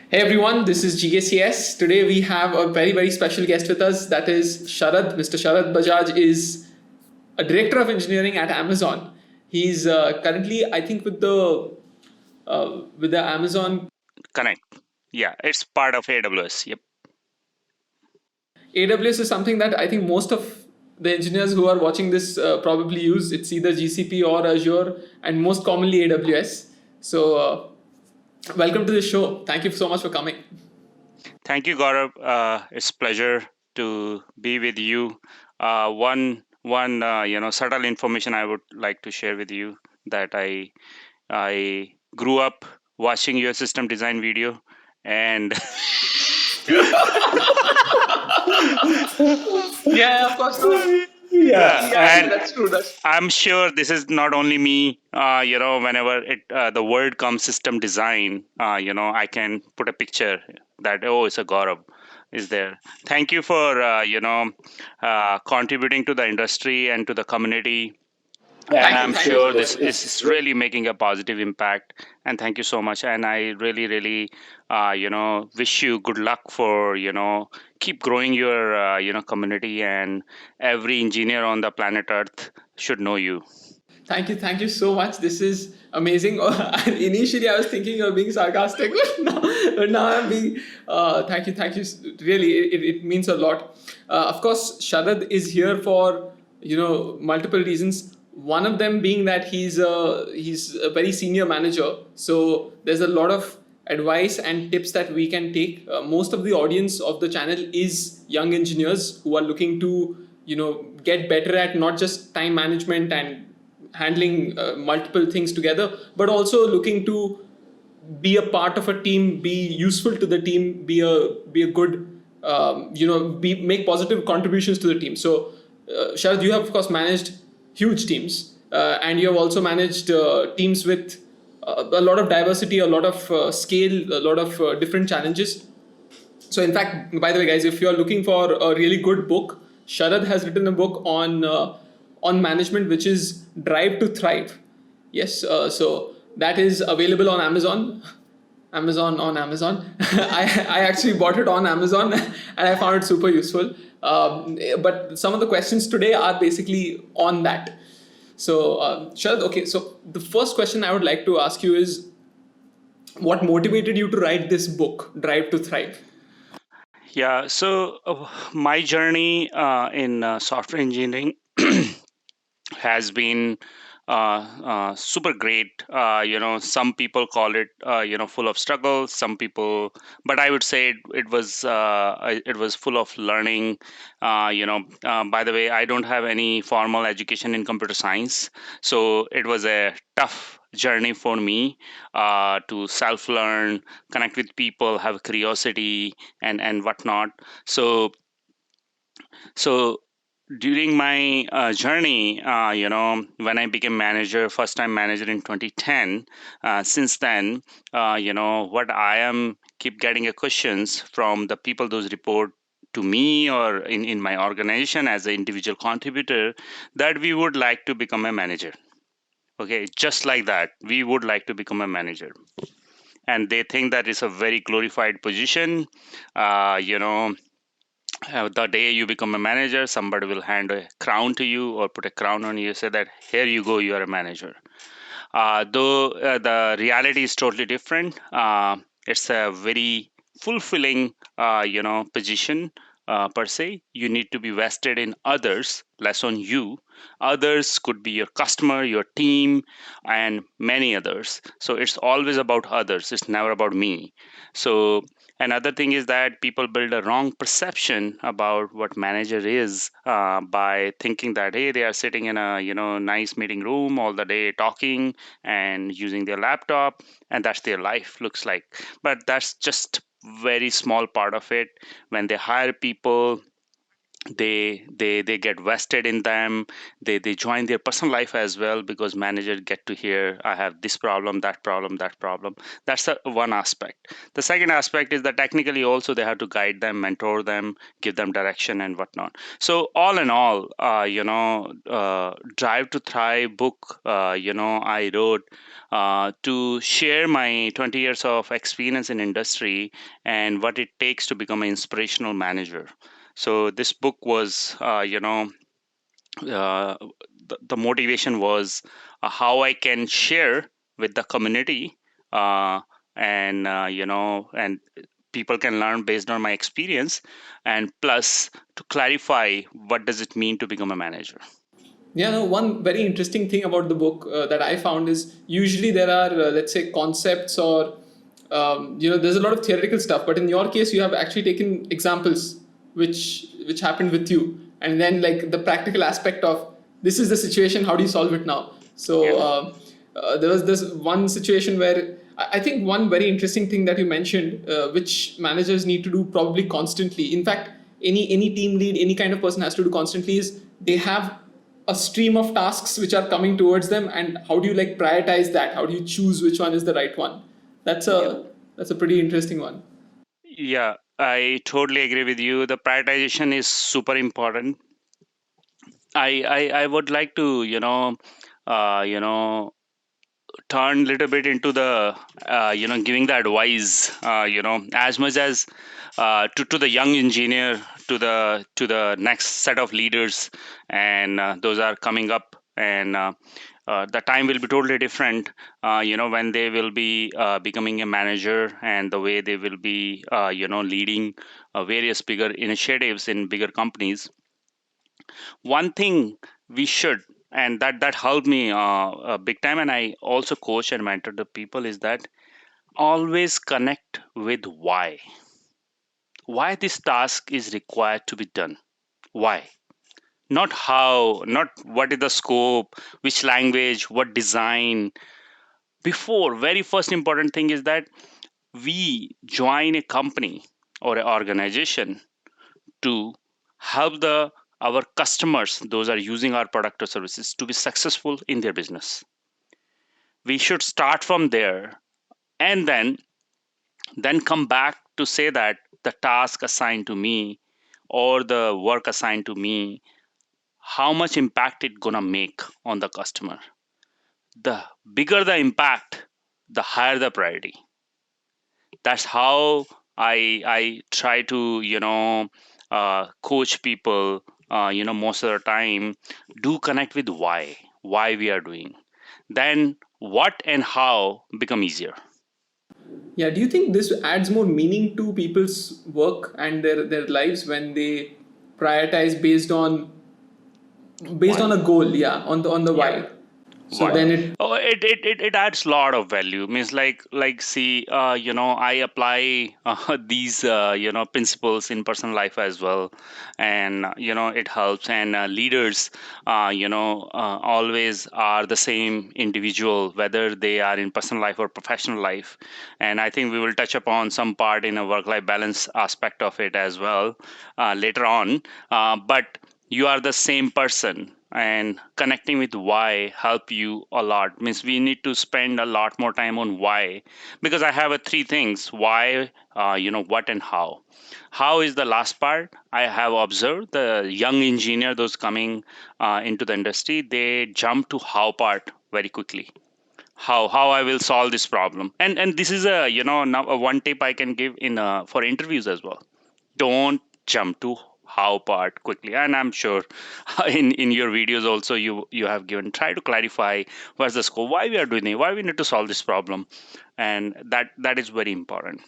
Hey everyone, this is GKCS. Today we have a very special guest with us. That is Sharad. Mr. Sharad Bajaj is a director of engineering at Amazon. He's currently, I think, with the Amazon Connect. Yeah, it's part of AWS. Yep. AWS is something that I think most of the engineers who are watching this probably use. It's either GCP or Azure, and most commonly AWS. So, welcome to the show. Thank you so much for coming. Thank you, Gaurav. It's pleasure to be with you. One subtle information I would like to share with you that I grew up watching your system design video, and Yeah, of course. yeah, Yeah, and that's true. That's I'm sure this is not only me. Whenever the word comes system design, I can put a picture that it's a Gaurav is there. Thank you for contributing to the industry and to the community. And Thank you. I'm Thank you. sure this is really making a positive impact. And thank you so much. And I really, wish you good luck for keep growing your community, and every engineer on the planet Earth should know you. Thank you so much. This is amazing. Initially, I was thinking you're being sarcastic, but now I'm being. Thank you. Really, it means a lot. Of course, Sharad is here for multiple reasons. One of them being that he's a very senior manager, so there's a lot of advice and tips that we can take. Most of the audience of the channel is young engineers who are looking to get better at not just time management and handling multiple things together, but also looking to be a part of a team, be useful to the team, be a good, make positive contributions to the team. So, Sharad, you have of course managed huge teams, and you have also managed teams with a lot of diversity, a lot of scale, a lot of different challenges. So, in fact, by the way, guys, if you are looking for a really good book, Sharad has written a book on management, which is Drive to Thrive. Yes, so that is available on Amazon. Amazon on Amazon. I actually bought it on Amazon, and I found it super useful. But some of the questions today are basically on that. So, Sharad, okay. So the first question I would like to ask you is, what motivated you to write this book, Drive to Thrive? Yeah. So my journey in software engineering has been super great. Some people call it, full of struggle. Some people, but I would say it was full of learning. By the way, I don't have any formal education in computer science, so it was a tough journey for me to self learn, connect with people, have curiosity, and whatnot. So during my journey, when I became manager, first time manager in 2010, since then, what I am keep getting a questions from the people those report to me or in my organization as an individual contributor that we would like to become a manager. Okay, just like that, we would like to become a manager. And they think that it's a very glorified position. The day you become a manager, somebody will hand a crown to you or put a crown on you, say that here you go, you are a manager. Though the reality is totally different. It's a very fulfilling position. Per se, you need to be vested in others, less on you. Others could be your customer, your team, and many others. So it's always about others, it's never about me. So another thing is that people build a wrong perception about what manager is by thinking that hey, they are sitting in a nice meeting room all the day talking and using their laptop, and that's their life looks like. But that's just very small part of it. When they hire people, they get vested in them. They join their personal life as well, because manager get to hear, I have this problem, that problem, that problem. That's the one aspect. The second aspect is that technically also they have to guide them, mentor them, give them direction and whatnot. So all in all, Drive to Thrive book, I wrote to share my 20 years of experience in industry and what it takes to become an inspirational manager. So this book was, the motivation was how I can share with the community, uh, and people can learn based on my experience, and plus to clarify what does it mean to become a manager. Yeah, no, one very interesting thing about the book that I found is usually there are, let's say, concepts or, there's a lot of theoretical stuff. But in your case, you have actually taken examples which happened with you. And then, like, the practical aspect of this is the situation, how do you solve it now? Yeah. So, there was this one situation where I think one very interesting thing that you mentioned, which managers need to do probably constantly. In fact, any team lead, any kind of person has to do constantly is they have a stream of tasks which are coming towards them, and how do you like prioritize that? How do you choose which one is the right one? That's Yeah. a pretty interesting one. Yeah, I totally agree with you. The prioritization is super important. I would like to, turn a little bit into the, giving the advice, as much as to the young engineer, to the next set of leaders, and those are coming up, and the time will be totally different, when they will be becoming a manager, and the way they will be, leading various bigger initiatives in bigger companies. One thing we should, and that helped me big time, and I also coach and mentor the people, is that always connect with why this task is required to be done. Why? Not how, not what is the scope, which language, what design. Before, very first important thing is that we join a company or an organization to help the our customers, those are using our product or services, to be successful in their business. We should start from there, and then come back to say that the task assigned to me or the work assigned to me, how much impact it gonna make on the customer. The bigger the impact, the higher the priority. That's how I try to, coach people, most of the time. Do connect with why we are doing, then what and how become easier. Yeah, do you think this adds more meaning to people's work and their lives when they prioritize based on Why? a goal? Yeah, on the Yeah. why. So Why? then it Oh, it adds a lot of value. Means like see, I apply these principles in personal life as well, and it helps. And leaders, always are the same individual, whether they are in personal life or professional life. And I think we will touch upon some part in a work-life balance aspect of it as well later on. But you are the same person, and connecting with why help you a lot. Means we need to spend a lot more time on why, because I have a three things: why, what, and how is the last part. I have observed the young engineer, those coming into the industry, they jump to how part very quickly. How I will solve this problem. And this is a, now a one tip I can give in for interviews as well. Don't jump to how part quickly. And I'm sure in your videos also you have given, try to clarify what's the scope, why we are doing it, why we need to solve this problem. And that is very important.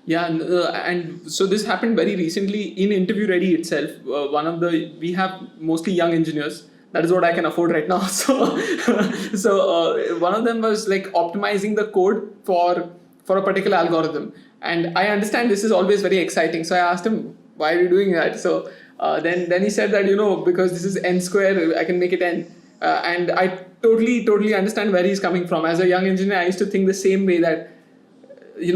Yeah, and so this happened very recently in Interview Ready itself. One of the we have mostly young engineers. That is what I can afford right now. So one of them was like optimizing the code for a particular algorithm, and I understand this is always very exciting. So I asked him, why are you doing that? So then he said that, because this is n square, I can make it n. And I totally understand where he's coming from. As a young engineer, I used to think the same way, that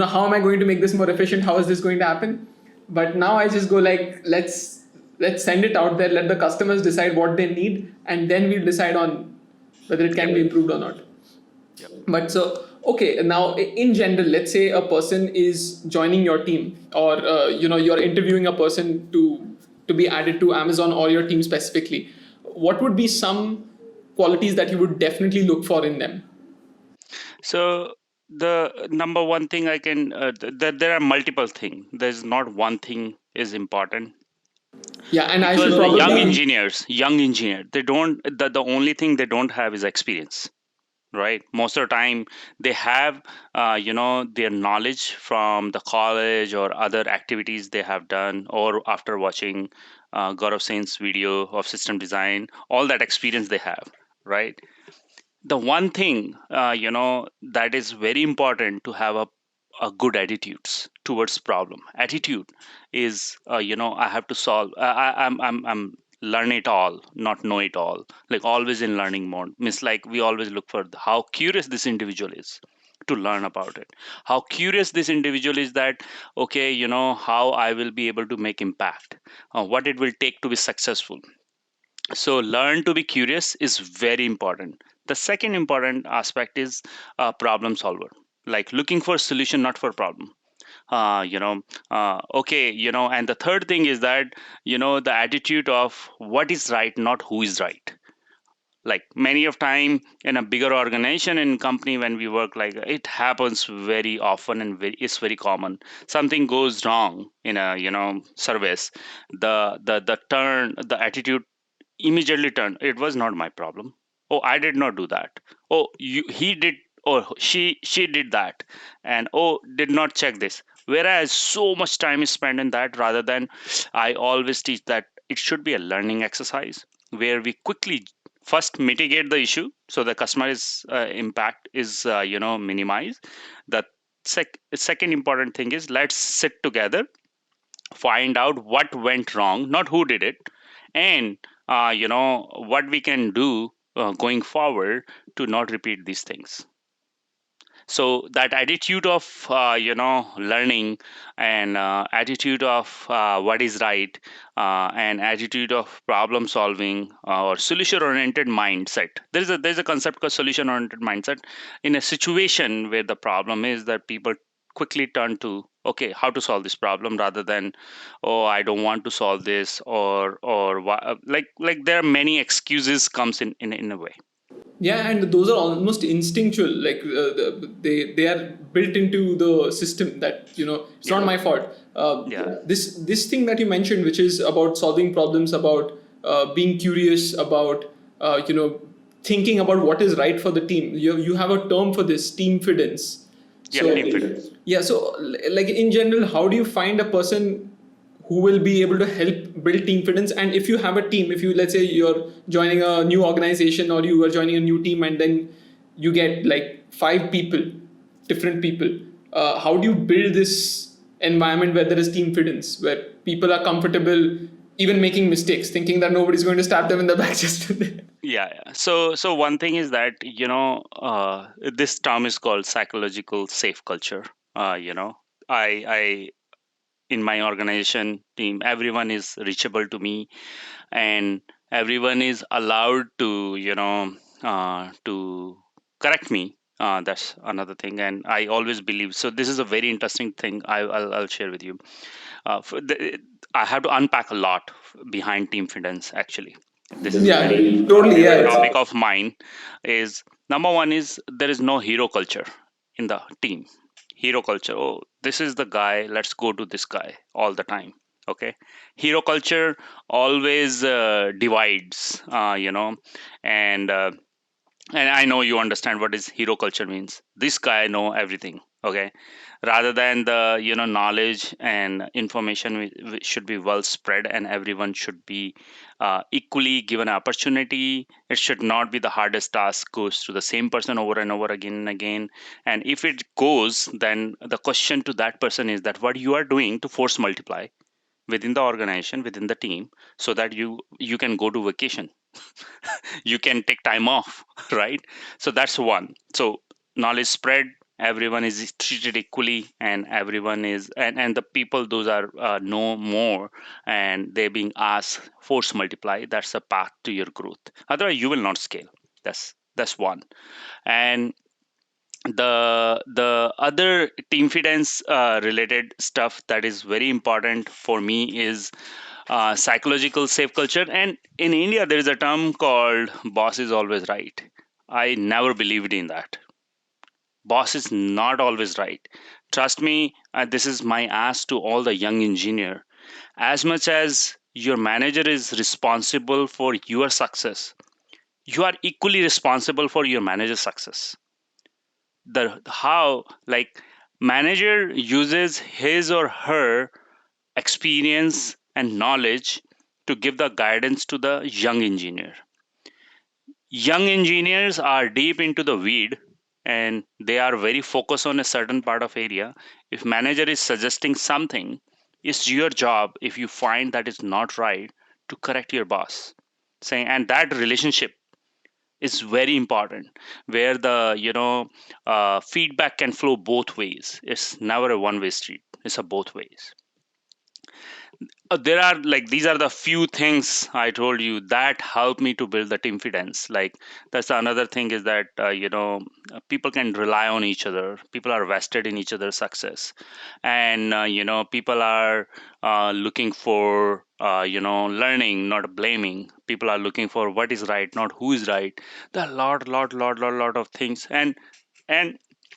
how am I going to make this more efficient, how is this going to happen? But now I just go like, let's let's send it out there, let the customers decide what they need, and then we'll decide on whether it can Yep. be improved or not. Yep. But so, okay, now in general, let's say a person is joining your team, or you're interviewing a person to be added to Amazon or your team specifically. What would be some qualities that you would definitely look for in them? So the number one thing I can there are multiple things. There's not one thing is important, Yeah, and I should because the probably. young engineer, they don't the only thing they don't have is experience, right? Most of the time they have their knowledge from the college or other activities they have done, or after watching Gaurav Sain's video of system design, all that experience they have, right? The one thing that is very important to have a good attitudes towards problem. Attitude is I have to solve. I'm learn it all, not know it all. Like always in learning mode. Means like we always look for how curious this individual is to learn about it. How curious this individual is that okay, how I will be able to make impact. What it will take to be successful. So learn to be curious is very important. The second important aspect is problem solver, like looking for solution, not for problem. Okay, and the third thing is that the attitude of what is right, not who is right. Like many of time in a bigger organization in company, when we work, like it happens very often and it's very common. Something goes wrong in a service, the attitude immediately turned. It was not my problem. Oh, I did not do that. Oh, he did, or she did that, and oh, did not check this. Whereas so much time is spent in that, rather than I always teach that it should be a learning exercise where we quickly first mitigate the issue so the customer is impact is minimized. The second important thing is let's sit together, find out what went wrong, not who did it, and what we can do going forward to not repeat these things. So that attitude of learning, and attitude of what is right, and attitude of problem solving, or solution oriented mindset. There's a concept called solution oriented mindset. In a situation where the problem is that people quickly turn to okay, how to solve this problem, rather than oh, I don't want to solve this, or like there are many excuses comes in a way. Yeah, and those are almost instinctual. Like they are built into the system that it's Yeah. not my fault. Yeah. This thing that you mentioned, which is about solving problems, about being curious, about thinking about what is right for the team. You have a term for this, team-fidence. Yeah, So team fitness. yeah, so like in general, how do you find a person who will be able to help build team fitness? And if you have a team, if you, let's say you're joining a new organization or you are joining a new team, and then you get like 5 people, different people, how do you build this environment where there is team fitness, where people are comfortable even making mistakes, thinking that nobody's going to stab them in the back just Yeah, yeah. So one thing is that this term is called psychological safe culture. I in my organization team, everyone is reachable to me, and everyone is allowed to to correct me. That's another thing, and I always believe. So this is a very interesting thing. I'll share with you. I have to unpack a lot behind team fidence. Actually, this is a Yeah, very totally. Yeah, favorite topic it's of mine. Is number one is there is no hero culture in the team. Hero culture. Oh, this is the guy. Let's go to this guy all the time. Okay, hero culture always divides. And I know you understand what is hero culture means. This guy know everything. Okay, rather than the knowledge and information should be well spread, and everyone should be equally given opportunity. It should not be the hardest task goes to the same person over and over again and again. And if it goes, then the question to that person is that what you are doing to force multiply within the organization, within the team, so that you can go to vacation, you can take time off, right? So that's one. So knowledge spread, everyone is treated equally, and everyone is, and the people those are know more, and they're being asked force multiply. That's a path to your growth. Otherwise you will not scale. That's one. And the other team-fidence related stuff that is very important for me is psychological safe culture. And in India there is a term called boss is always right. I never believed in that. Boss is not always right. Trust me, this is my ask to all the young engineer. As much as your manager is responsible for your success, you are equally responsible for your manager's success. The how, like, manager uses his or her experience and knowledge to give the guidance to the young engineer. Young engineers are deep into the weed, and they are very focused on a certain part of area. If manager is suggesting something, it's your job, if you find that is not right, to correct your boss. Saying, and that relationship is very important, where the feedback can flow both ways. It's never a one way street, it's a both ways. There are, like, these are the few things I told you that help me to build the team fidence. Like, that's another thing, is that people can rely on each other, people are vested in each other's success, and people are looking for learning, not blaming. People are looking for what is right, not who is right. There are lot of things, and I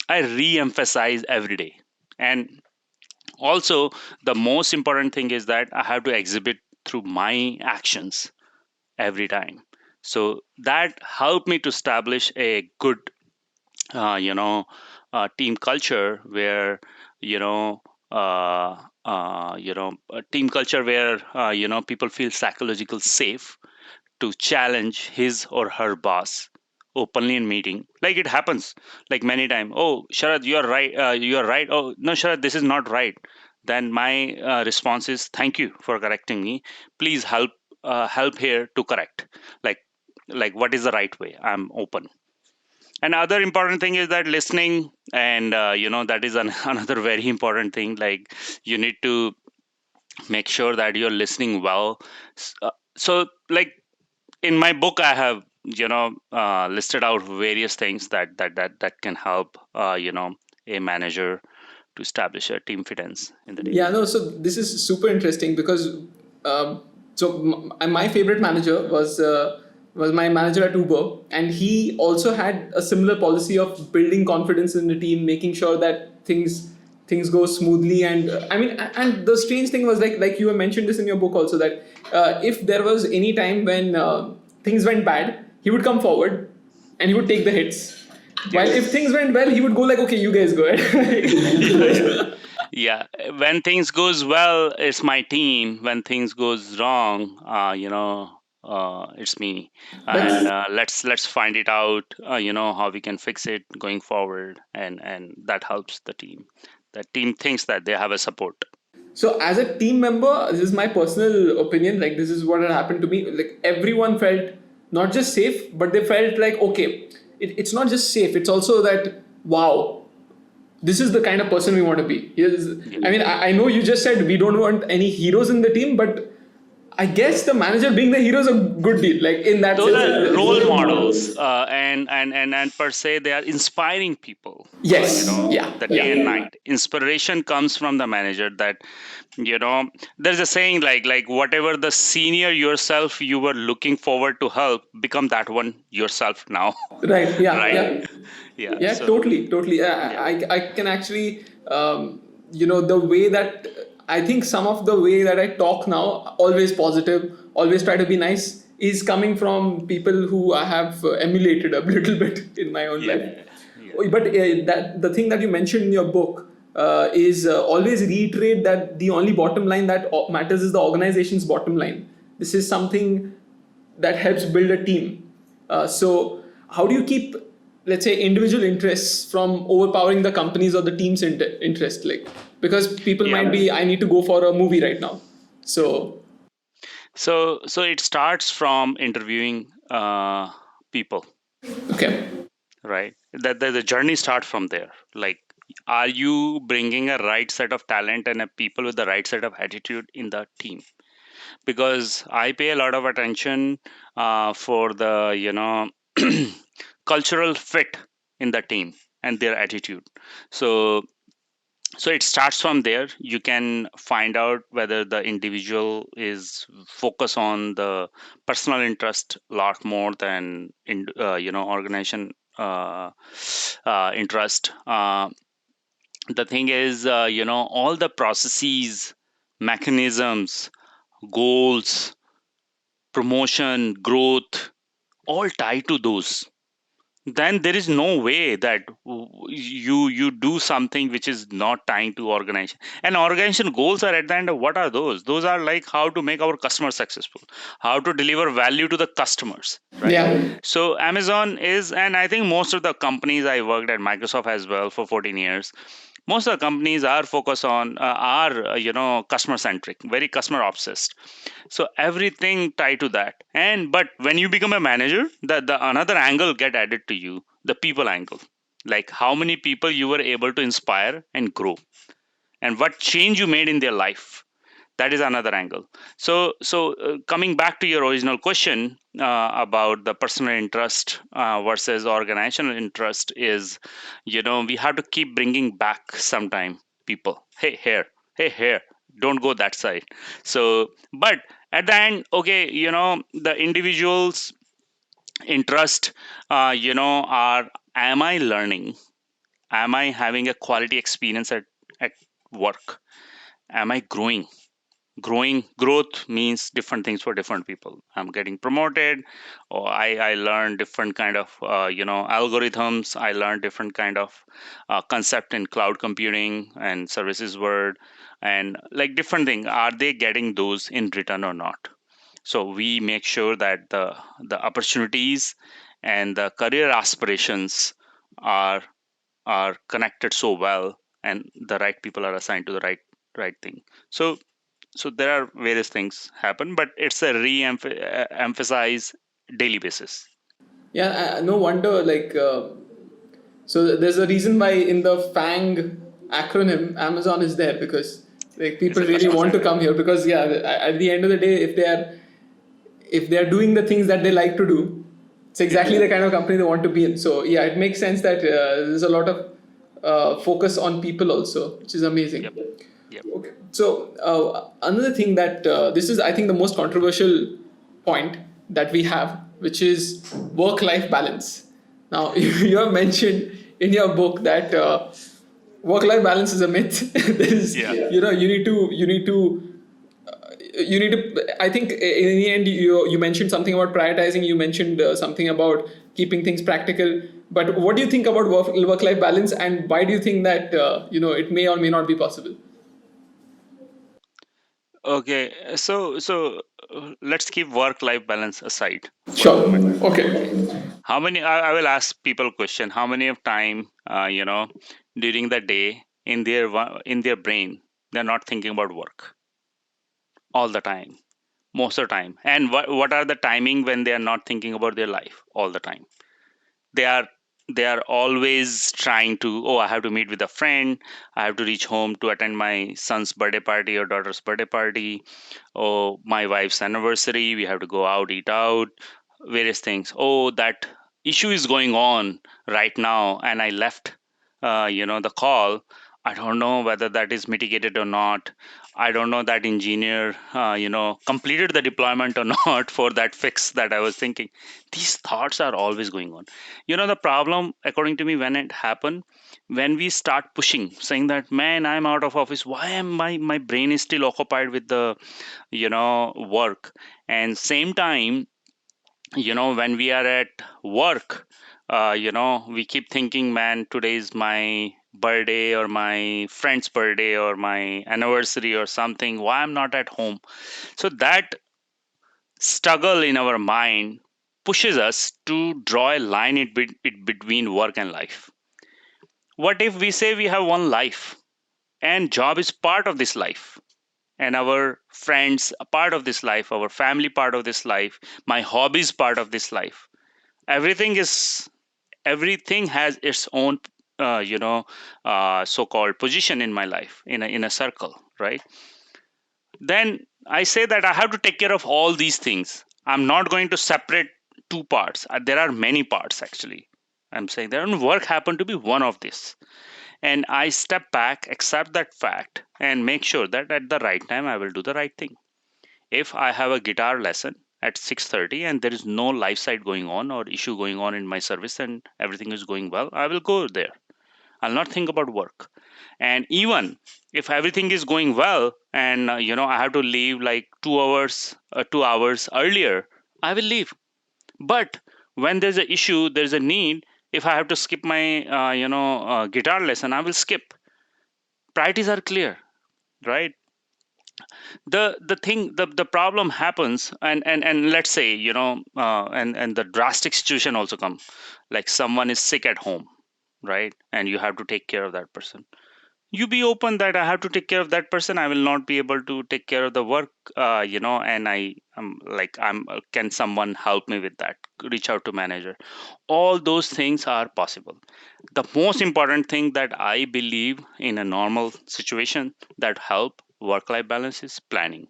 re-emphasize every day. And also, the most important thing is that I have to exhibit through my actions every time. So that helped me to establish a good team culture, where you know a team culture where people feel psychological safe to challenge his or her boss openly in meeting. Like, it happens like many times. Oh, Sharad, you are right. You are right. Oh no, Sharad, this is not right. Then my response is, thank you for correcting me. Please help here to correct. Like like what is the right way? I'm open. And other important thing is that listening, and that is another very important thing. Like, you need to make sure that you're listening well. So, like, in my book I have listed out various things that can help a manager to establish a team fidence in the day. Yeah, no, so this is super interesting because my favorite manager was my manager at Uber, and he also had a similar policy of building confidence in the team, making sure that things go smoothly. And I mean, and the strange thing was, like you have mentioned this in your book also, that if there was any time when things went bad, he would come forward and he would take the hits. While if Yes. things went well, he would go like, okay, you guys go ahead. Yeah, when things goes well, it's my team. When things goes wrong, it's me. And That's let's find it out. How we can fix it going forward, and that helps the team. The team thinks that they have a support. So, as a team member, this is my personal opinion. Like, this is what had happened to me. Like, everyone felt not just safe, but they felt like, okay, it's not just safe. It's also that, wow, this is the kind of person we want to be. Yeah. I mean, I know you just said we don't want any heroes in the team, but I guess the manager being the hero is a good deal. Like, in that Those sense, are role role models, models. and per se they are inspiring people. Yes. Yeah. The day and Yeah. night inspiration comes from the manager. That you know there's a saying, like whatever the senior yourself you were looking forward to help, become that one yourself now. Right. Yeah. Right. Yeah. Yeah, Yeah, so totally. yeah. I can actually, the way that I think some of the way that I talk now, always positive, always try to be nice, is coming from people who I have emulated a little bit in my own life. Yeah, yeah. But that the thing that you mentioned in your book is always reiterate that the only bottom line that matters is the organization's bottom line. This is something that helps build a team. So, how do you keep, let's say, individual interests from overpowering the company's or the team's interest? Like, because people Yeah. might be, I need to go for a movie right now. So, So it starts from interviewing people. okay, right? That the journey starts from there. Like, are you bringing a right set of talent and a people with the right set of attitude in the team? Because I pay a lot of attention for the cultural fit in the team and their attitude. So it starts from there. You can find out whether the individual is focus on the personal interest a lot more than in organization interest. The thing is, all the processes, mechanisms, goals, promotion, growth, all tied to those. Then there is no way that you do something which is not tying to organization. And organization goals are, at the end of, what are those are like how to make our customers successful, how to deliver value to the customers, right? Yeah. So Amazon is, and I think most of the companies, I worked at Microsoft as well for 14 years. Most of the companies are focused on are customer centric, very customer obsessed. So everything tied to that. And but when you become a manager, the another angle get added to you, the people angle. Like how many people you were able to inspire and grow, and what change you made in their life. That is another angle. So coming back to your original question about the personal interest versus organizational interest is, we have to keep bringing back sometime people. Hey, here. Hey, here. Don't go that side. So but at the end, okay, the individuals interest are, am I learning, am I having a quality experience at work, am I growth means different things for different people. I'm getting promoted, or I learn different kind of algorithms. I learn different kind of concept in cloud computing and services world, and like different thing, are they getting those in return or not? So we make sure that the opportunities and the career aspirations are are connected so well, and the right people are assigned to the right thing. So there are various things happen, but it's a re-emphasize daily basis. Yeah, no wonder. So there's a reason why in the FANG acronym, Amazon is there, because like It's people a really customer want to centric. come here because yeah, at the end of the day, if they are doing the things that they like to do, it's Yeah. exactly the kind of company they want to be in. So yeah, it makes sense that there's a lot of focus on people also, which is amazing. Yep. Yep. Okay. So another thing that this is, I think, the most controversial point that we have, which is work-life balance. Now, you have mentioned in your book that work-life balance is a myth. There's, Yeah. you need to. I think in the end, you mentioned something about prioritizing. You mentioned something about keeping things practical. But what do you think about work-life balance, and why do you think that it may or may not be possible? Okay. Let's keep work life balance aside for a Sure. moment. Okay. Okay. How many? I will ask people question. How many of time during the day in their brain they're not thinking about work all the time, most of the time. And what are the timing when they are not thinking about their life all the time? They are they are always trying to, oh, I have to meet with a friend, I have to reach home to attend my son's birthday party or daughter's birthday party, or my wife's anniversary, we have to go out, eat out, various things. Oh, that issue is going on right now and I left the call. I don't know whether that is mitigated or not. I don't know that engineer completed the deployment or not for that fix that I was thinking. These thoughts are always going on. The problem, according to me, when it happened, when we start pushing, saying that, man, I'm out of office, why am my brain is still occupied with the work. And same time, when we are at work, we keep thinking, man, today is my birthday or my friend's birthday or my anniversary or something, why I'm not at home. So that struggle in our mind pushes us to draw a line between work and life. What if we say we have one life and job is part of this life, and our friends a part of this life, our family part of this life, my hobbies part of this life, everything is everything has its own so-called position in my life, in a circle, right? Then I say that I have to take care of all these things. I'm not going to separate two parts. There are many parts actually. I'm saying that work happened to be one of this. And I step back, accept that fact, and make sure that at the right time I will do the right thing. If I have a guitar lesson at 6:30 and there is no life side going on or issue going on in my service and everything is going well, I will go there. I'll not think about work. And even if everything is going well and I have to leave like 2 hours earlier, I will leave. But when there's a issue, there's a need, if I have to skip my guitar lesson, I will skip. Priorities are clear, right? The problem happens, and let's say, and the drastic situation also come, like someone is sick at home, right? And you have to take care of that person. You be open that I have to take care of that person, I will not be able to take care of the work, and I'm can someone help me with that? Reach out to manager. All those things are possible. The most important thing that I believe in a normal situation that help work life balance is planning.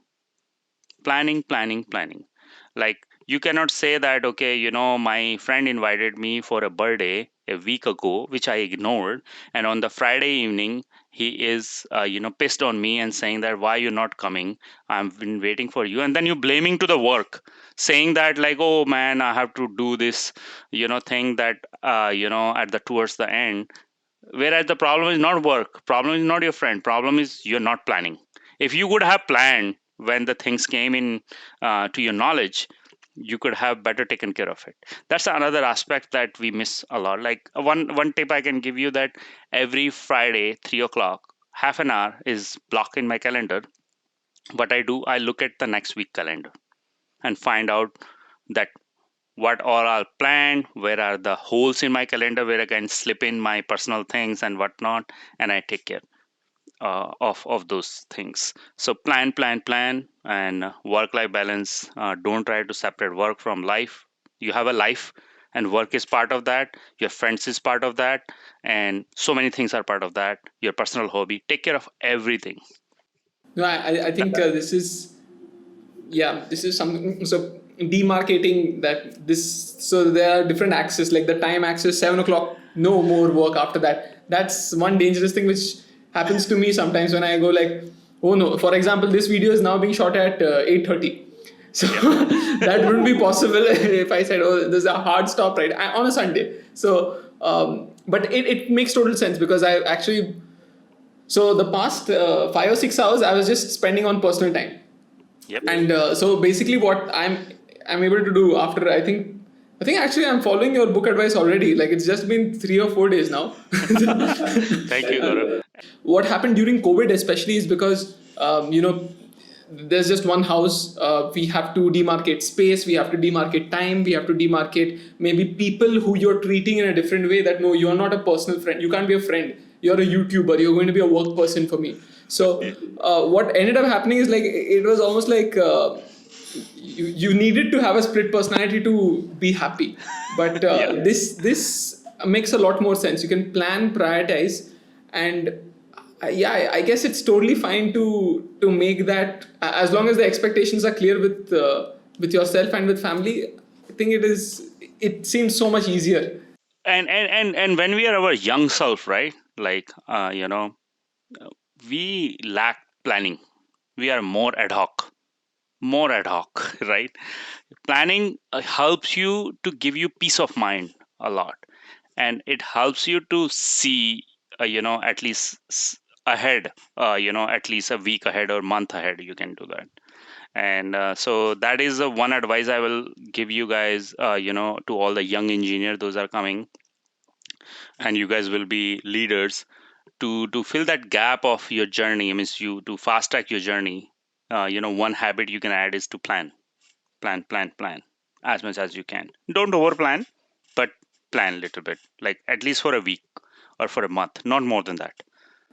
Like, you cannot say that, okay, my friend invited me for a birthday a week ago, which I ignored, and on the Friday evening he is pissed on me and saying that, why you're not coming, I've been waiting for you, and then you blaming to the work, saying that, like, oh man, I have to do this thing that at the towards the end. Whereas the problem is not work, problem is not your friend, problem is you're not planning. If you would have planned when the things came in to your knowledge, you could have better taken care of it. That's another aspect that we miss a lot. Like, one tip I can give you, that every Friday 3 o'clock, half an hour is blocked in my calendar. What I do, I look at the next week calendar and find out that what all are planned, where are the holes in my calendar where I can slip in my personal things and whatnot, and I take care of those things. So plan, and work-life balance. Don't try to separate work from life. You have a life, and work is part of that. Your friends is part of that, and so many things are part of that. Your personal hobby. Take care of everything. No, I think this is, yeah, this is something. So demarcating that, this, so there are different axes, like the time axis, 7 o'clock, no more work after that. That's one dangerous thing which happens to me sometimes when I go like, oh no, for example, this video is now being shot at 8:30. So Yep. that wouldn't be possible if I said, oh, there's a hard stop right on a Sunday. So but it makes total sense, because I actually, so the past 5 or 6 hours I was just spending on personal time. Yep. And so basically what I'm able to do after, I think actually I'm following your book advice already, like it's just been 3 or 4 days now. Thank you, Gaurav. What happened during COVID especially is because there's just one house, we have to demarcate space, we have to demarcate time, we have to demarcate maybe people who you're treating in a different way, that no, you're not a personal friend, you can't be a friend, you're a YouTuber, you're going to be a work person for me. So what ended up happening is, like, it was almost like you needed to have a split personality to be happy. But Yeah. this makes a lot more sense. You can plan, prioritize, and yeah, I guess it's totally fine to make that, as long as the expectations are clear with yourself and with family. I think it seems so much easier. And when we are our young self, right? Like, we lack planning. We are more ad hoc, right? Planning helps you to give you peace of mind a lot, and it helps you to see at least ahead, at least a week ahead or month ahead. You can do that. And so that is the one advice I will give you guys, to all the young engineers those are coming, and you guys will be leaders, to fill that gap of your journey. I mean, you to fast track your journey. One habit you can add is to plan as much as you can. Don't over plan, but plan a little bit, like at least for a week or for a month, not more than that.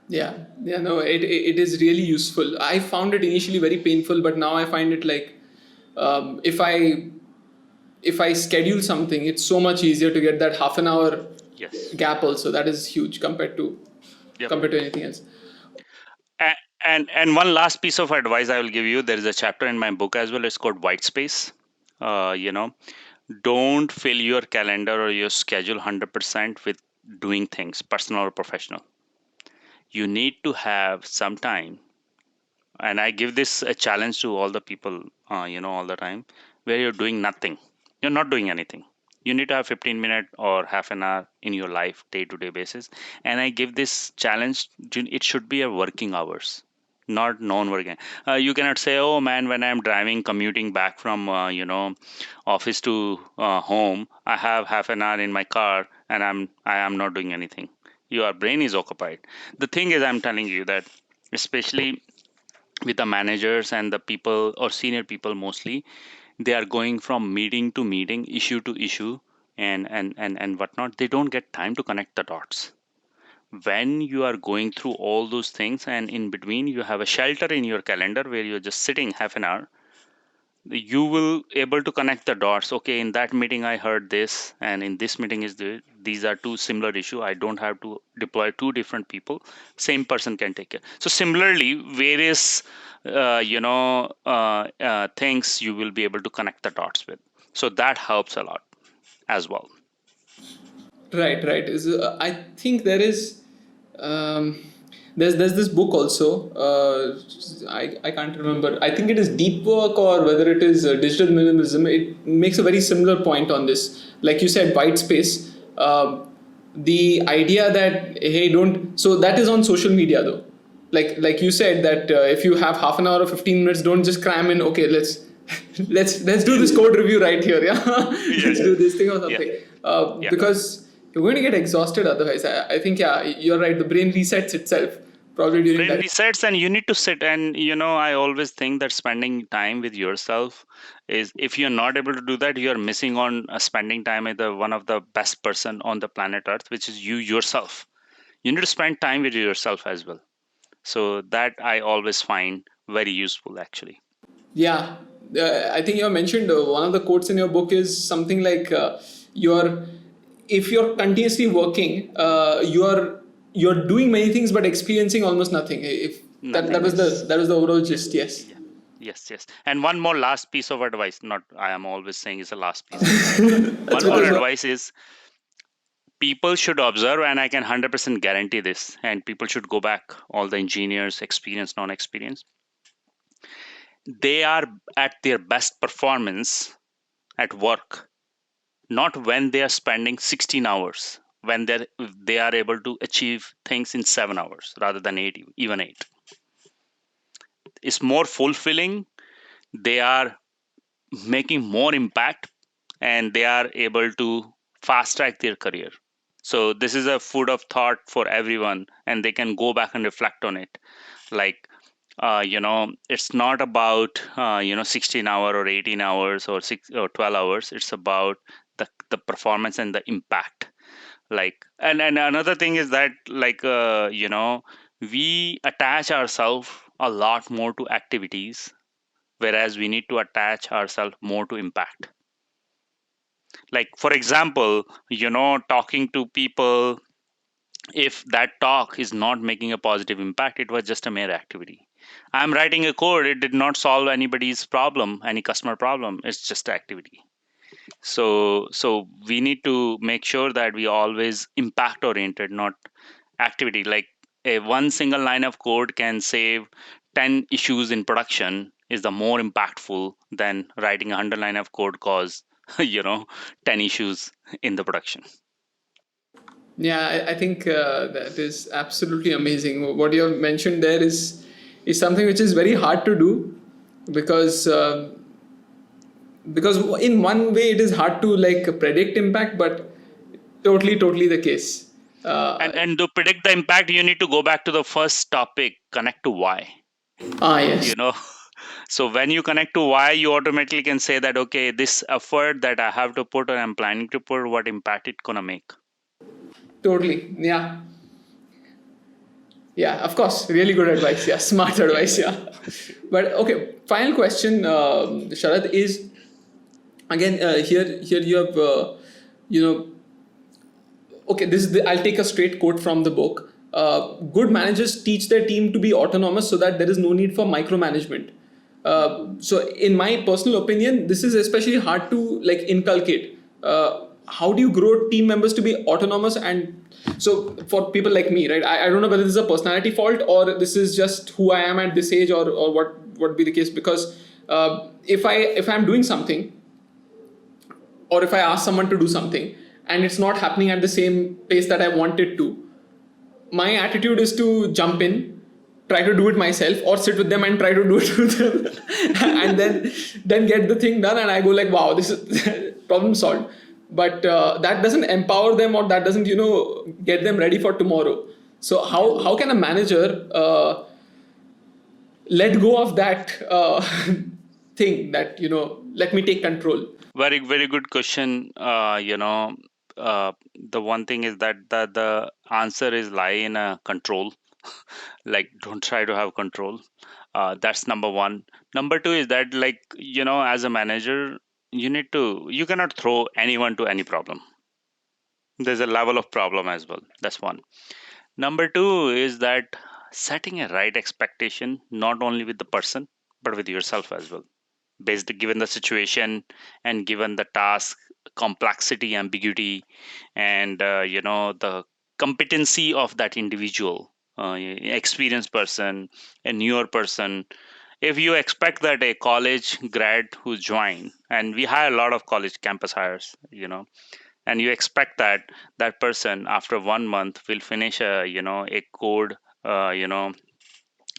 Yeah, no, it is really useful. I found it initially very painful, but now I find it like, if I if I schedule something, it's so much easier to get that half an hour Yes. gap also. That is huge Yep. compared to anything else. And one last piece of advice I will give you. There is a chapter in my book as well. It's called white space. You know, don't fill your calendar or your schedule 100% with doing things, personal or professional. You need to have some time, and I give this a challenge to all the people, all the time, where you're doing nothing. You're not doing anything. You need to have 15 minutes or half an hour in your life, day-to-day basis. And I give this challenge. It should be a working hours, not non-working. You cannot say, "Oh man, when I'm driving, commuting back from office to home, I have half an hour in my car, and I am not doing anything." Your brain is occupied. The thing is, I'm telling you that, especially with the managers and the people or senior people, mostly they are going from meeting to meeting, issue to issue, and whatnot. They don't get time to connect the dots. When you are going through all those things, and in between you have a shelter in your calendar where you're just sitting half an hour, you will able to connect the dots. Okay, in that meeting I heard this, and in this meeting these are two similar issue. I don't have to deploy two different people. Same person can take it. So similarly, various things you will be able to connect the dots with. So that helps a lot as well. Right, right. I think there is um, there's this book also. I can't remember. I think it is Deep Work or whether it is Digital Minimalism. It makes a very similar point on this. Like you said, white space. The idea that hey, don't. So that is on social media though. Like you said that if you have half an hour or 15 minutes, don't just cram in. Okay, let's do this code review right here. Yeah, Yeah, let's yeah, do this thing or yeah, something. yeah. Because you're going to get exhausted otherwise. I think, yeah, you're right. The brain resets itself probably during Brain that. resets, and you need to sit. And I always think that spending time with yourself is, if you're not able to do that, you're missing on spending time with one of the best person on the planet Earth, which is you yourself. You need to spend time with yourself as well. So that I always find very useful, actually. Yeah. I think you mentioned one of the quotes in your book is something like you're if you're continuously working, you're doing many things but experiencing almost nothing. If that Nothing. was Yes. the overall gist. Yes. Yeah. Yes, yes. And one more last piece of advice, not I am always saying is the last piece. That's One more because advice is, people should observe, and I can 100% guarantee this, and people should go back, all the engineers, experienced, non-experienced, they are at their best performance at work, not when they are spending 16 hours, when they are able to achieve things in 7 hours rather than 8, even 8. It's more fulfilling. They are making more impact, and they are able to fast track their career. So this is a food of thought for everyone, and they can go back and reflect on it. Like, it's not about 16 hour or 18 hours or 6 or 12 hours. It's about the performance and the impact. Like, and another thing is that, like, we attach ourselves a lot more to activities, whereas we need to attach ourselves more to impact. Like, for example, talking to people, if that talk is not making a positive impact, it was just a mere activity. I'm writing a code, it did not solve anybody's problem, any customer problem. It's just activity. So we need to make sure that we always impact oriented, not activity. Like, a one single line of code can save 10 issues in production is the more impactful than writing 100 line of code cause 10 issues in the production. Yeah, I think that is absolutely amazing. What you have mentioned there is something which is very hard to do because because in one way it is hard to like predict impact, but totally the case. Uh, And to predict the impact, you need to go back to the first topic, connect to why. yes, You know, so when you connect to why, you automatically can say that, okay, this effort that I have to put or I'm planning to put, what impact it gonna make. totally. Yeah, yeah. Of course, really good advice. Yeah, smart Yeah. advice. Yeah. But okay, final question, Sharad, is again, here you have, you know, okay, this is I'll take a straight quote from the book. Good managers teach their team to be autonomous so that there is no need for micromanagement. So in my personal opinion, this is especially hard to like inculcate. How do you grow team members to be autonomous? And so for people like me, right, I don't know whether this is a personality fault or this is just who I am at this age, or what would be the case, because if I'm doing something, or if I ask someone to do something and it's not happening at the same pace that I want it to, my attitude is to jump in, try to do it myself, or sit with them and try to do it with them, and then get the thing done. And I go like, wow, this is problem solved. But that doesn't empower them, or that doesn't get them ready for tomorrow. So how can a manager let go of that thing that let me take control? Very, very good question. The one thing is that the answer is lie in control. Like, don't try to have control. That's number one. Number two is that, like, as a manager, you cannot throw anyone to any problem. There's a level of problem as well. That's one. Number two is that setting a right expectation, not only with the person, but with yourself as well, based given the situation and given the task complexity, ambiguity, and the competency of that individual, experienced person, a newer person. If you expect that a college grad who joined, and we hire a lot of college campus hires, and you expect that that person after 1 month will finish a code,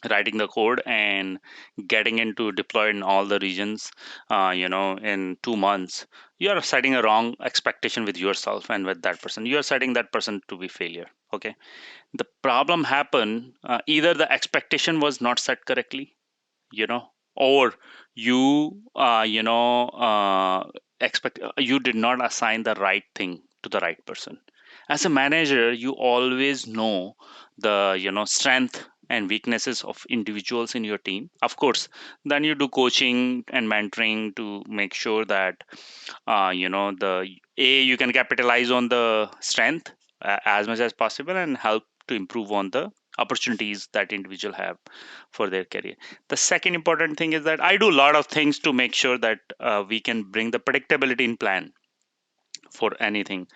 writing the code and getting into deployed in all the regions, in 2 months. You are setting a wrong expectation with yourself and with that person. You are setting that person to be failure. Okay. The problem happened, either the expectation was not set correctly, or you expect you did not assign the right thing to the right person. As a manager, you always know the strength and weaknesses of individuals in your team. Of course, then you do coaching and mentoring to make sure that the you can capitalize on the strength as much as possible and help to improve on the opportunities that individual have for their career. The second important thing is that I do a lot of things to make sure that we can bring the predictability in plan for anything.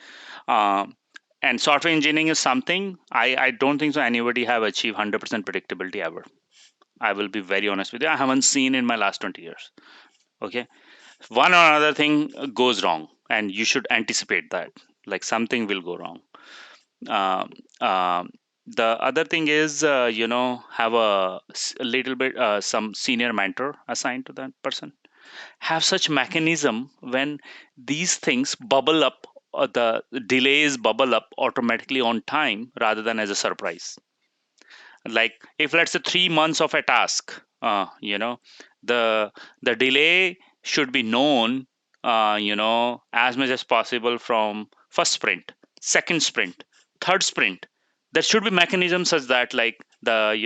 um, and software engineering is something I don't think so anybody have achieved 100% predictability ever. I will be very honest with you, I haven't seen in my last 20 years. Okay. One or another thing goes wrong, and you should anticipate that, like, something will go wrong. um, um, the other thing is, have a little bit some senior mentor assigned to that person. Have such mechanism when these things bubble up, or the delays bubble up automatically on time rather than as a surprise. Like, if let's say 3 months of a task, the delay should be known, as much as possible from first sprint, second sprint, third sprint. There should be mechanisms such that, like, the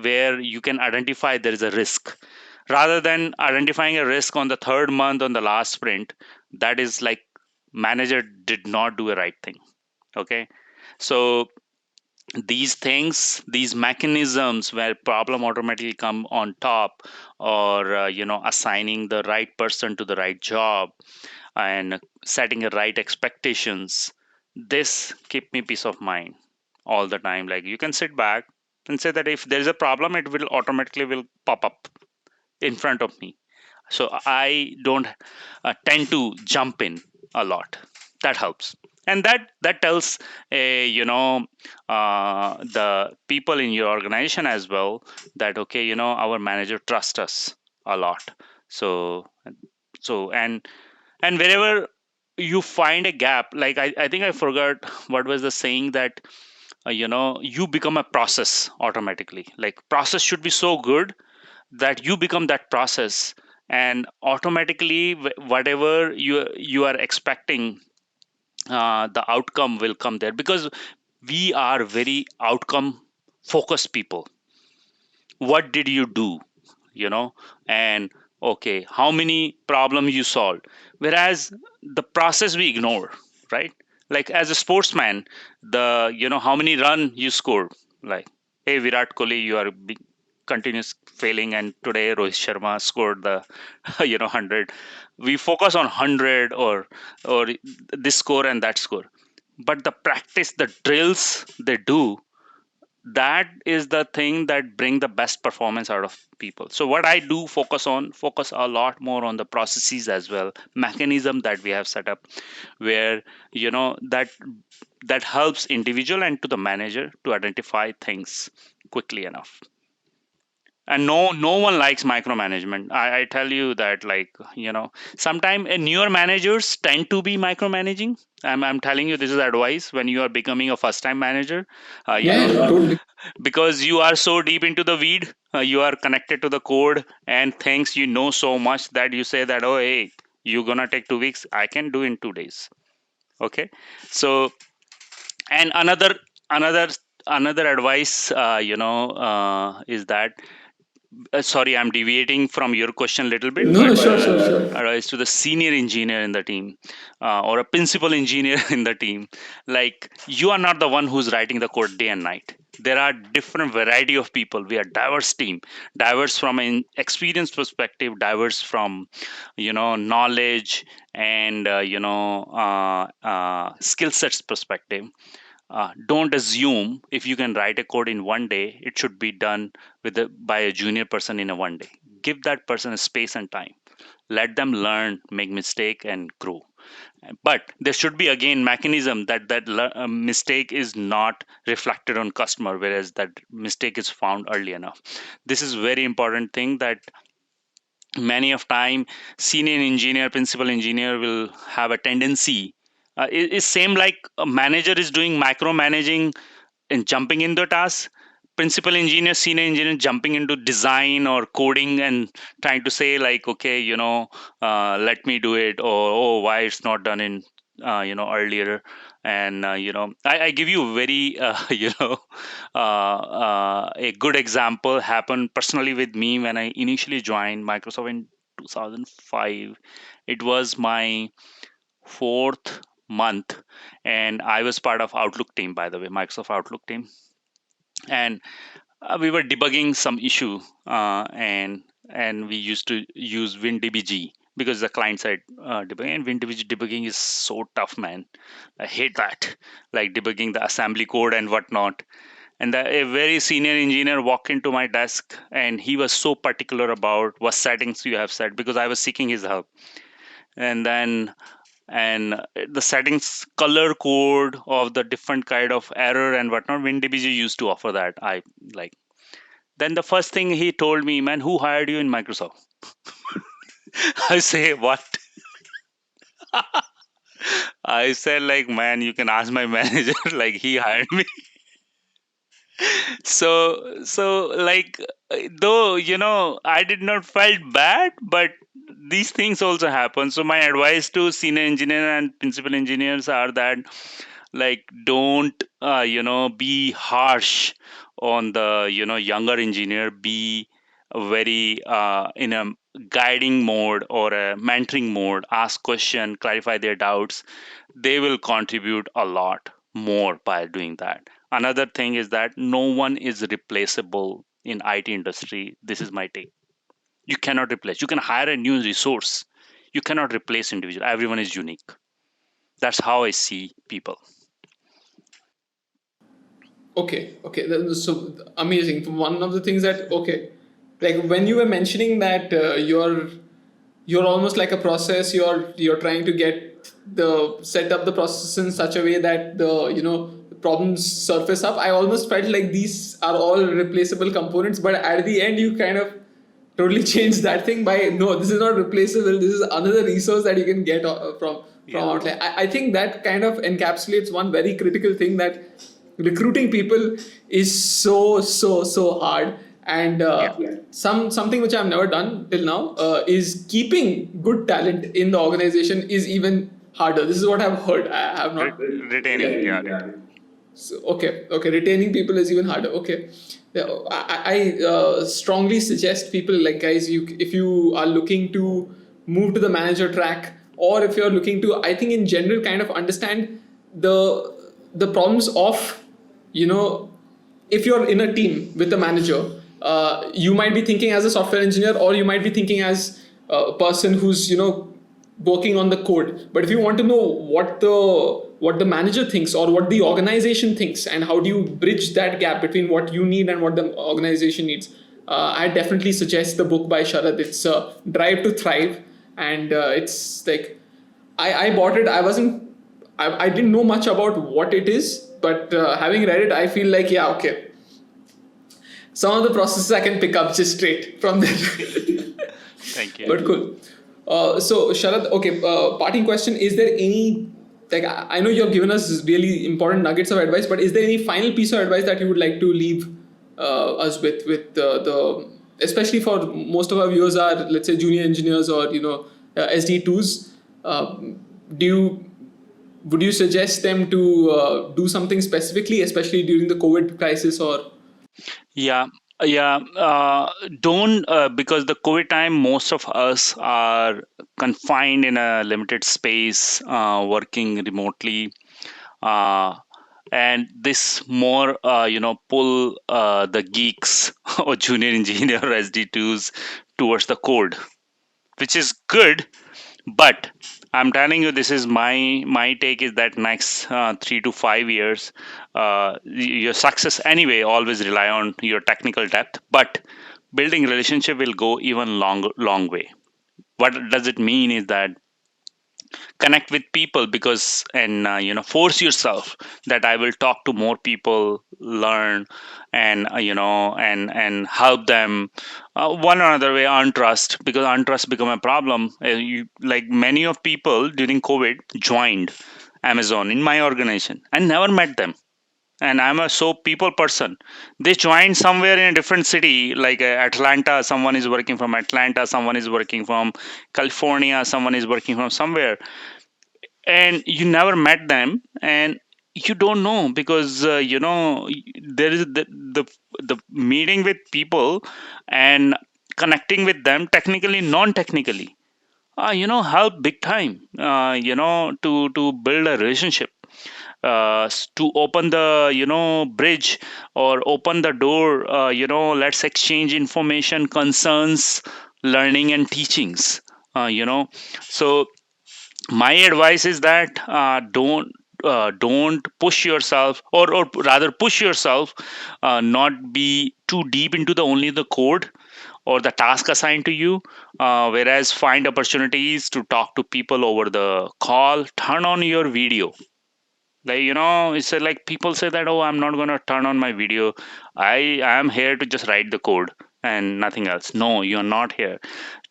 where you can identify there is a risk, rather than identifying a risk on the third month on the last sprint. That is like, manager did not do a right thing. Okay. So these things, these mechanisms where problem automatically come on top, or assigning the right person to the right job, and setting a right expectations, this keep me peace of mind all the time. Like, you can sit back and say that if there is a problem, it will automatically will pop up in front of me. So I don't tend to jump in a lot. That helps, and that tells the people in your organization as well, that okay, our manager trusts us a lot. So so and and wherever you find a gap, like, I think I forgot what was the saying, that you become a process automatically. Like, process should be so good that you become that process, and automatically whatever you are expecting, the outcome will come there, because we are very outcome focused people. What did you do, you know and Okay, how many problems you solved? Whereas the process we ignore, right? Like as a sportsman, the how many run you scored. Like, hey Virat Kohli, you are big, continuous failing, and today Rohit Sharma scored the 100. We focus on 100 or this score and that score, but the practice, the drills they do, that is the thing that bring the best performance out of people. So what I do focus a lot more on the processes as well, mechanism that we have set up, where that helps individual and to the manager to identify things quickly enough. And no one likes micromanagement. I tell you that, like, sometimes newer managers tend to be micromanaging. I'm telling you, this is advice when you are becoming a first time manager. Yeah, yeah, totally. Because you are so deep into the weed, you are connected to the code and things, so much that you say that, oh hey, you're gonna take 2 weeks, I can do in 2 days. Okay. So, and another advice, is that, sorry, I'm deviating from your question a little bit, No, no, but sure, sure, sure. advice to the senior engineer in the team, or a principal engineer in the team. Like, you are not the one who's writing the code day and night. There are different variety of people. We are diverse team, diverse from an experience perspective, diverse from knowledge and skill sets perspective. Don't assume if you can write a code in one day, it should be done by a junior person in a one day. Give that person a space and time. Let them learn, make mistake, and grow. But there should be again mechanism that mistake is not reflected on customer, whereas that mistake is found early enough. This is very important thing that many of time senior engineer, principal engineer will have a tendency. It's same like a manager is doing micromanaging and jumping into tasks. Principal engineer, senior engineer jumping into design or coding and trying to say like, okay, let me do it, or oh, why it's not done in earlier. And I give you a very a good example happened personally with me when I initially joined Microsoft in 2005. It was my fourth month, and I was part of Outlook team, by the way, Microsoft Outlook team. And we were debugging some issue, and we used to use WinDBG because the client side debugging, and WinDBG debugging is so tough, man. I hate that, like debugging the assembly code and whatnot. And a very senior engineer walked into my desk, and he was so particular about what settings you have set, because I was seeking his help. And then, and the settings color code of the different kind of error and whatnot, WinDBG used to offer that. I like, then the first thing he told me, man, who hired you in Microsoft? I say, what? I said, like, man, you can ask my manager. Like, he hired me. So like, though I did not felt bad, but these things also happen. So my advice to senior engineer and principal engineers are that, like, don't be harsh on the younger engineer. Be very in a guiding mode or a mentoring mode. Ask question, clarify their doubts. They will contribute a lot more by doing that. Another thing is that no one is replaceable in IT industry. This is my take. You cannot replace. You can hire a new resource. You cannot replace individual. Everyone is unique. That's how I see people. Okay, okay. So amazing. One of the things that, okay, like when you were mentioning that you're almost like a process. You're trying to get the set up the process in such a way that the problems surface up. I almost felt like these are all replaceable components, but at the end you kind of totally change that thing by, no, this is not replaceable. This is another resource that you can get from Yeah. outside. I think that kind of encapsulates one very critical thing, that recruiting people is so hard. And Yeah. something which I've never done till now is keeping good talent in the organization is even harder. This is what I've heard. I have not. Retaining. Yeah. So, okay. Retaining people is even harder. Okay, yeah, I strongly suggest people, like, guys, if you are looking to move to the manager track, or if you're looking to, I think in general, kind of understand the problems of, you know, if you're in a team with a manager, you might be thinking as a software engineer, or you might be thinking as a person who's, working on the code. But if you want to know what the manager thinks, or what the organization thinks, and how do you bridge that gap between what you need and what the organization needs, I definitely suggest the book by Sharad. It's Drive to Thrive, and it's like, I bought it. I didn't know much about what it is, but having read it, I feel like, yeah, okay, some of the processes I can pick up just straight from there. Thank you. But cool. So Sharad, okay, parting question: is there any, like, I know you have given us really important nuggets of advice, but is there any final piece of advice that you would like to leave us with the especially for most of our viewers are, let's say, junior engineers, or SD2s? Do you Would you suggest them to do something specifically, especially during the COVID crisis, or? Yeah, yeah. Don't Because the COVID time, most of us are confined in a limited space, working remotely, uh, and this more, pull the geeks or junior engineer or SD2s towards the code, which is good. But I'm telling you, this is my take is that next 3 to 5 years, your success anyway always rely on your technical depth, but building relationship will go even long way. What does it mean is that connect with people, because and force yourself that I will talk to more people, learn, and and help them one or another way. Untrust, because untrust become a problem. Like many of people during COVID joined Amazon in my organization. I never met them, and I'm a so people person. They joined somewhere in a different city, like Atlanta. Someone is working from Atlanta, someone is working from California, someone is working from somewhere, and you never met them, and you don't know, because there is the meeting with people and connecting with them technically, non-technically, help big time, to build a relationship, to open the bridge, or open the door, let's exchange information, concerns, learning and teachings, so my advice is that don't push yourself, or rather push yourself, not be too deep into the only the code or the task assigned to you, whereas find opportunities to talk to people over the call. Turn on your video, like, it's like people say that, oh, I'm not going to turn on my video, I am here to just write the code and nothing else. No, you're not here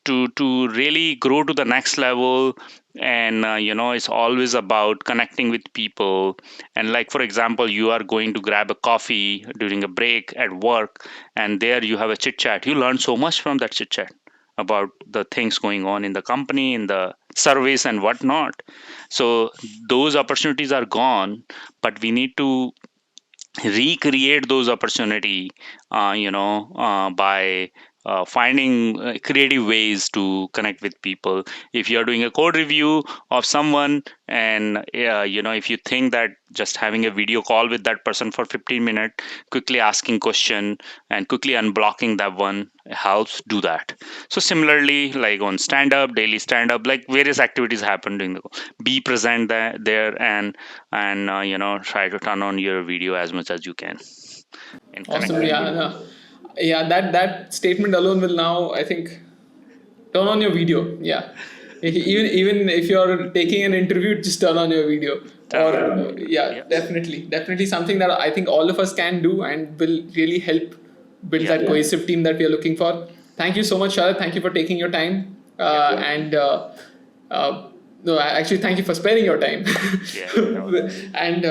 to really grow to the next level. And it's always about connecting with people. And like, for example, you are going to grab a coffee during a break at work, and there you have a chit chat. You learn so much from that chit chat about the things going on in the company, in the service and whatnot. So those opportunities are gone, but we need to recreate those opportunity, by finding creative ways to connect with people. If you're doing a code review of someone, and if you think that just having a video call with that person for 15 minutes, quickly asking question and quickly unblocking that one helps, do that. So similarly, like on stand up, daily stand up, like various activities happen during the call, be present there, and try to turn on your video as much as you can and connect Awesome. with Yeah, people. no. Yeah. That statement alone will now, I think, turn on your video. Yeah. Even if you're taking an interview, just turn on your video. Turn Or on your video. yeah, Yes. definitely something that I think all of us can do and will really help build Yeah. that cohesive team that we are looking for. Thank you so much, Sharad. Thank you for taking your time. Yeah. And no, actually, thank you for sparing your time. Yeah. No. And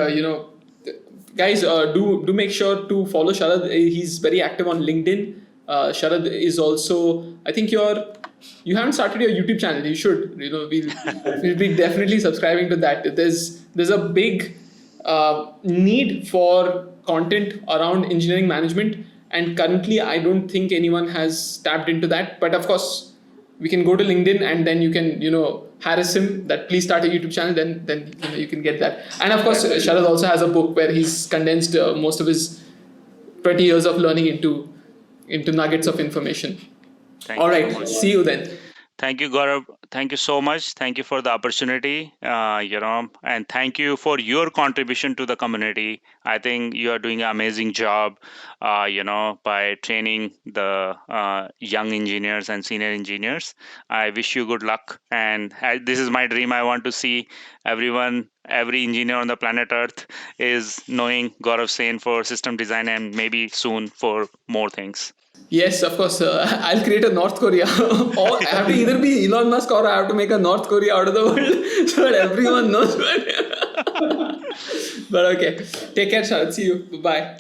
guys, do make sure to follow Sharad. He's very active on LinkedIn. Sharad is also, I think you haven't started your YouTube channel. You should. We'll be definitely subscribing to that. There's a big need for content around engineering management, and currently I don't think anyone has tapped into that. But of course, we can go to LinkedIn and then you can harass him that please start a YouTube channel. Then you can get that. And of course, Sharad also has a book where he's condensed most of his 20 years of learning into nuggets of information. Thank All you so right, much. see you then. Thank you, Gaurav. Thank you so much. Thank you for the opportunity, and thank you for your contribution to the community. I think you are doing an amazing job, by training the young engineers and senior engineers. I wish you good luck. And this is my dream. I want to see every engineer on the planet Earth is knowing Gaurav Sen for system design and maybe soon for more things. Yes, of course. I'll create a North Korea. Or I have to either be Elon Musk or I have to make a North Korea out of the world so that everyone knows. But okay. Take care, Sharad. See you. Bye.